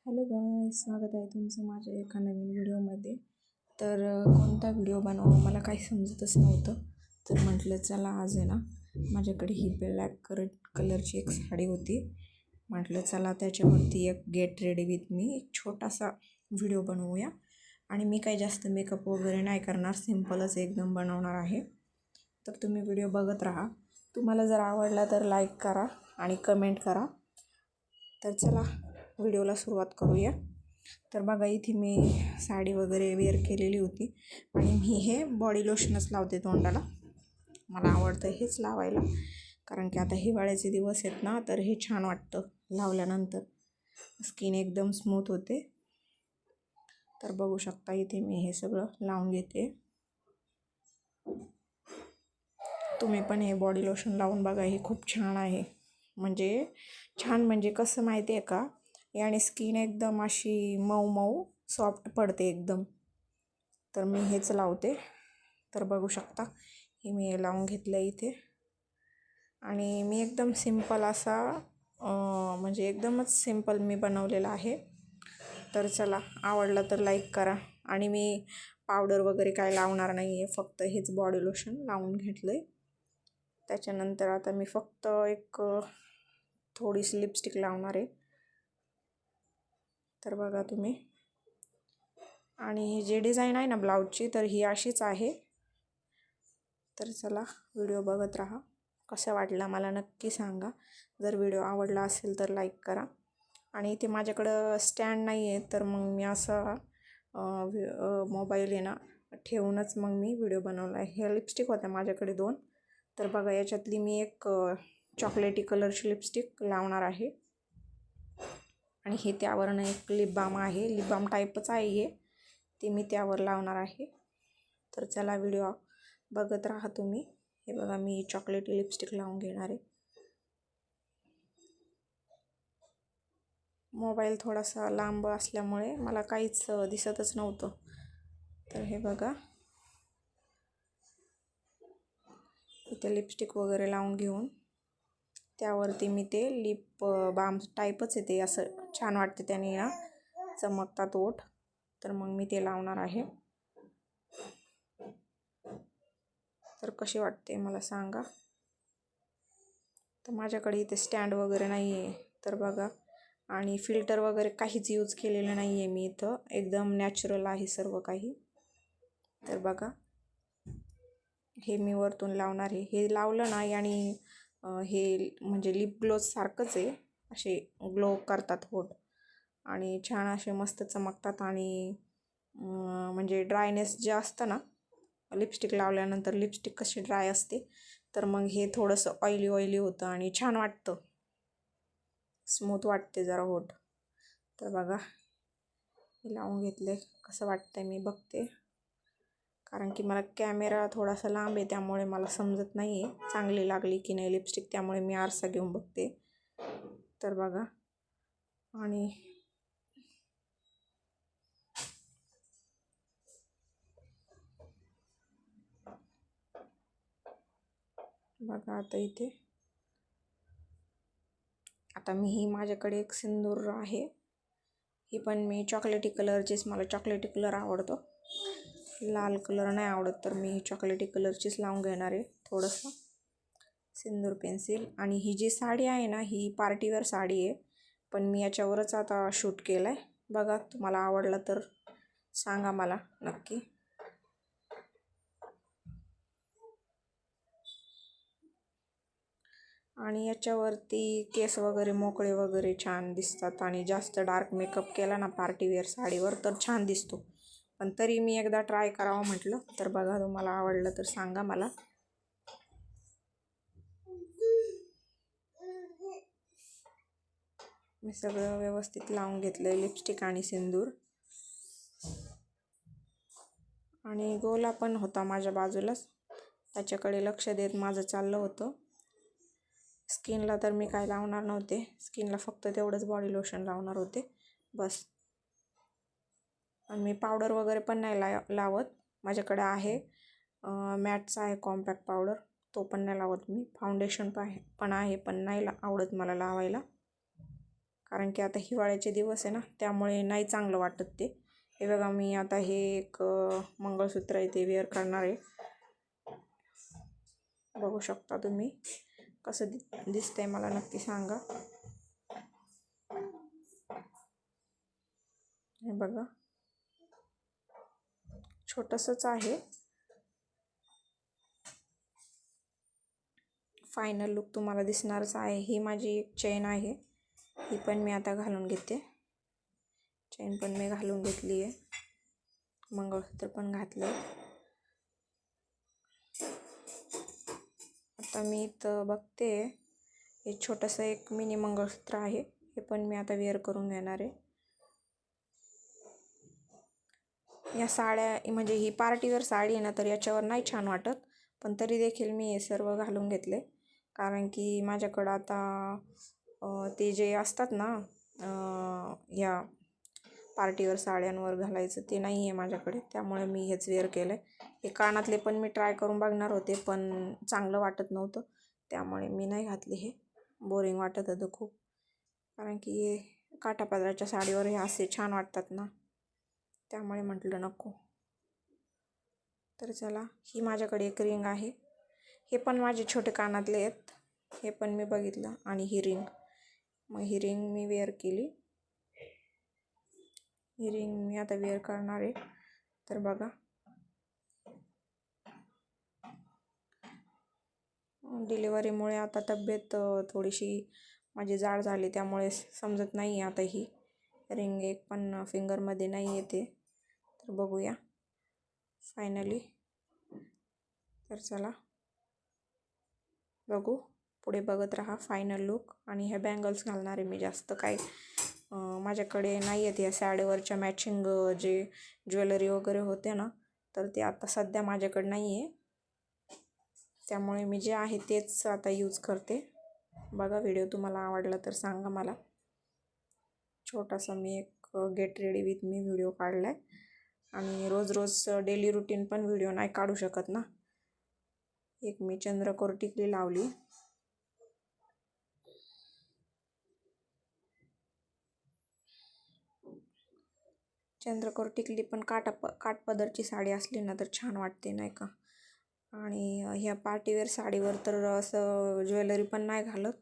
Hello गाईस, स्वागत आहे तुमचं माझ्या एका नवीन व्हिडिओमध्ये. तर कोणता व्हिडिओ बनवावा मला काही समजतच नव्हतं. तर म्हटलं चला आज आहे ना, माझ्याकडे ही ब्लॅक कलरची एक साडी होती. म्हटलं चला त्याच्यावरती एक गेट रेडी विथ मी एक छोटासा व्हिडिओ बनवूया. आणि मी काही जास्त मेकअप वगैरे नाही करणार, सिम्पलच एकदम बनवणार आहे. तर तुम्ही व्हिडिओ बघत राहा. तुम्हाला जर आवडला तर लाईक करा आणि कमेंट करा. तर चला व्हिडिओला सुरुवात करूया. तर बघा, इथे मी साडी वगैरे वेअर केलेली होती आणि मी हे बॉडी लोशनच लावते तोंडाला. मला आवडतं हेच लावायला, कारण की आता हिवाळ्याचे दिवस आहेत ना, तर हे छान वाटतं लावल्यानंतर. स्किन एकदम स्मूथ होते. तर बघू शकता इथे मी हे सगळं लावून घेते. तुम्ही पण हे बॉडी लोशन लावून बघा, हे खूप छान आहे. म्हणजे कसं माहिती आहे का, याने स्किन एकदम अशी मऊ मऊ सॉफ्ट पडते एकदम. तर मी हेच लावते. तर बघू शकता हे मी लावून घेतलं इथे. आणि मी एकदम सिंपल असा म्हणजे एकदमच सिंपल मी बनवलेला आहे. तर चला, आवडलं तर लाईक करा. आणि मी पावडर वगैरे काय लावणार नाही आहे, फक्त हेच बॉडी लोशन लावून घेतलं आहे. त्याच्यानंतर आता मी फक्त एक थोडीशी लिपस्टिक लावणार आहे. तर बघा तुम्ही. आणि ही जी डिझाईन आहे ना ब्लाऊजची, तर ही अशीच आहे. तर चला व्हिडिओ बघत राहा. कसं वाटला मला नक्की सांगा. जर व्हिडिओ आवडला असेल तर लाईक करा. आणि इथे माझ्याकडं स्टँड नाही आहे, तर मग मी असा मोबाईल आहे ना ठेवूनच मग मी व्हिडिओ बनवला आहे. ह्या लिपस्टिक होत्या माझ्याकडे 2. तर बघा, याच्यातली मी एक चॉकलेटी कलरची लिपस्टिक लावणार आहे. आणि हे त्यावरनं एक लिप बाम आहे, लिप बाम टाईपच आहे हे, ते मी त्यावर लावणार आहे. तर चला व्हिडिओ बघत राहा तुम्ही. हे बघा, मी चॉकलेटी लिपस्टिक लावून घेणार आहे. मोबाईल थोडासा लांब असल्यामुळे मला काहीच दिसतच नव्हतं. तर हे बघा, इथे लिपस्टिक वगैरे लावून घेऊन त्यावरती मी ते लिप बाम टाईपच आहे ते, असं छान वाटते त्याने ना, चमकतात ओठ. तर मग मी ते लावणार आहे. तर कशी वाटते मला सांगा. तर माझ्याकडे इथे स्टँड वगैरे नाही आहे. तर बघा, आणि फिल्टर वगैरे काहीच यूज केलेलं नाही आहे मी इथं, एकदम नॅचरल आहे सर्व काही. तर बघा, हे मी वरतून लावणार आहे. हे लावलं ना आणि हे म्हणजे लिप ग्लो सारखंच आहे. असे ग्लो करतात होठ आणि छान असे मस्त चमकतात. आणि म्हणजे ड्रायनेस जे असतं ना, लिपस्टिक लावल्यानंतर लिपस्टिक कशी ड्राय असते, तर मग हे थोडंसं ऑइली होतं आणि छान वाटतं, स्मूथ वाटते जरा होठ. तर बघा, हे लावून घेतले. कसं वाटतंय मी बघते, कारण की मला कॅमेरा थोडासा लांब आहे, त्यामुळे मला समजत नाही आहे चांगली लागली की नाही लिपस्टिक, त्यामुळे मी आरसा घेऊन बघते. तर बघा, आणि बघा आता ही माझ्याकडे एक सिंदूर आहे. ही पण मी चॉकलेटी कलरचीच, मला चॉकलेटी कलर आवडतो, लाल कलर नाही आवडत. तर मी चॉकलेटी कलरचीच लावून घेणार आहे थोडंसं सिंदूर पेन्सिल. आणि ही जी साडी आहे ना, ही पार्टीवेअर साडी आहे, पण मी याच्यावरच आता शूट केलं आहे. बघा, तुम्हाला आवडलं तर सांगा मला नक्की. आणि याच्यावरती केस वगैरे मोकळे वगैरे छान दिसतात. आणि जास्त डार्क मेकअप केला ना पार्टीवेअर साडीवर तर छान दिसतो. पण तरी मी एकदा ट्राय करावं म्हटलं. तर बघा, तुम्हाला आवडलं तर सांगा मला. मी सगळं व्यवस्थित लावून घेतलं आहे, लिपस्टिक आणि सिंदूर. आणि गोला पण होता माझ्या बाजूलाच, त्याच्याकडे लक्ष देत माझं चाललं होतं. स्किनला तर मी काय लावणार नव्हते, स्किनला फक्त तेवढंच बॉडी लोशन लावणार होते बस. आणि मी पावडर वगैरे पण नाही लावत. माझ्याकडे आहे मॅटचा आहे कॉम्पॅक्ट पावडर, तो पण नाही लावत मी. फाउंडेशन पण आहे, पण नाही आवडत मला लावायला. कारण की आता हिवाळ्याचे दिवस आहे ना, त्यामुळे नाही चांगलं वाटत ते. हे बघा, मी आता हे एक मंगळसूत्र आहे ते वेअर करणार आहे. बघू शकता तुम्ही कसं दिसतंय, मला नक्की सांगा. हे बघा, छोटंसंच आहे. फायनल लुक तुम्हाला दिसणारच आहे. ही माझी एक चेन आहे, ही पण मी आता घालून घेते. चेन पण मी घालून घेतली आहे, मंगळसूत्र पण घातलं. आता मी इथं बघते, हे छोटंसं एक मिनी मंगळसूत्र आहे, हे पण मी आता वेअर करून घेणार आहे. या साड्या म्हणजे ही पार्टीवेअर साडी आहे ना, तर याच्यावर नाही छान वाटत, पण तरी देखील मी हे सर्व घालून घेतले. कारण की माझ्याकडं आता ते जे असतात ना, या पार्टीवर साड्यांवर घालायचं ते नाही आहे माझ्याकडे, त्यामुळे मी हेच वेअर केलं आहे. हे कानातले पण मी ट्राय करून बघणार होते, पण चांगलं वाटत नव्हतं, त्यामुळे मी नाही घातले. हे बोरिंग वाटत होतं खूप, कारण की हे काठापदराच्या साडीवर हे असे छान वाटतात ना, त्यामुळे म्हटलं नको. तर चला, ही माझ्याकडे एक रिंग आहे, हे पण माझे छोटे कानातले आहेत, हे पण मी बघितलं. आणि ही रिंग, मग ही रिंग मी वेअर केली. ही रिंग मी आता वेअर करणार आहे. तर बघा, डिलिव्हरीमुळे आता तब्येत थोडीशी माझी जाड झाली, त्यामुळे समजत नाही आहे आता ही रिंग एक पण फिंगरमध्ये नाही येते. तर बघूया फायनली. तर चला बघू, पुढे बघत राहा फायनल लुक. आणि ह्या बँगल्स घालणार आहे मी. जास्त काय माझ्याकडे नाही आहेत या साडीवरच्या मॅचिंग जे ज्वेलरी वगैरे होते ना, तर ते आता सध्या माझ्याकडे नाही आहे, त्यामुळे मी जे आहे तेच आता यूज करते. बघा, व्हिडिओ तुम्हाला आवडला तर सांगा मला. छोटासा मी एक get ready with me video काढला आहे, आणि रोज रोज डेली रुटीन पण व्हिडिओ नाही काढू शकत ना. एक मी चंद्रकोर टिकली लावली, चंद्रकोर टिकली पण काठपदरची साडी असली ना तर छान वाटते, नाही का. आणि ह्या पार्टीवेअर साडीवर तर असं ज्वेलरी पण नाही घालत,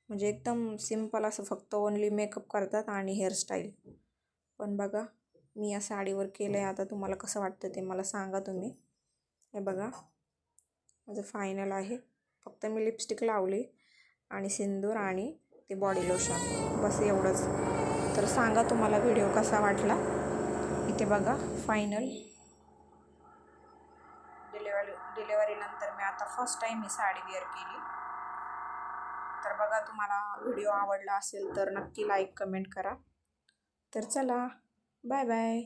म्हणजे एकदम सिम्पल असं फक्त ओनली मेकअप करतात आणि हेअरस्टाईल. पण बघा, मी या साडीवर केलं आहे. आता तुम्हाला कसं वाटतं ते मला सांगा तुम्ही. हे बघा, माझं फायनल आहे. फक्त मी लिपस्टिक लावली आणि सिंदूर आणि ते बॉडी लोशन, बस एवढंच. तर सांगा तुम्हाला व्हिडिओ कसा वाटला. इथे बघा फायनल डिलेवरीनंतर मी आता फर्स्ट टाईम ही साडी वेअर केली. तर बघा, तुम्हाला व्हिडिओ आवडला असेल तर नक्की लाईक कमेंट करा. तर चला, बाय बाय.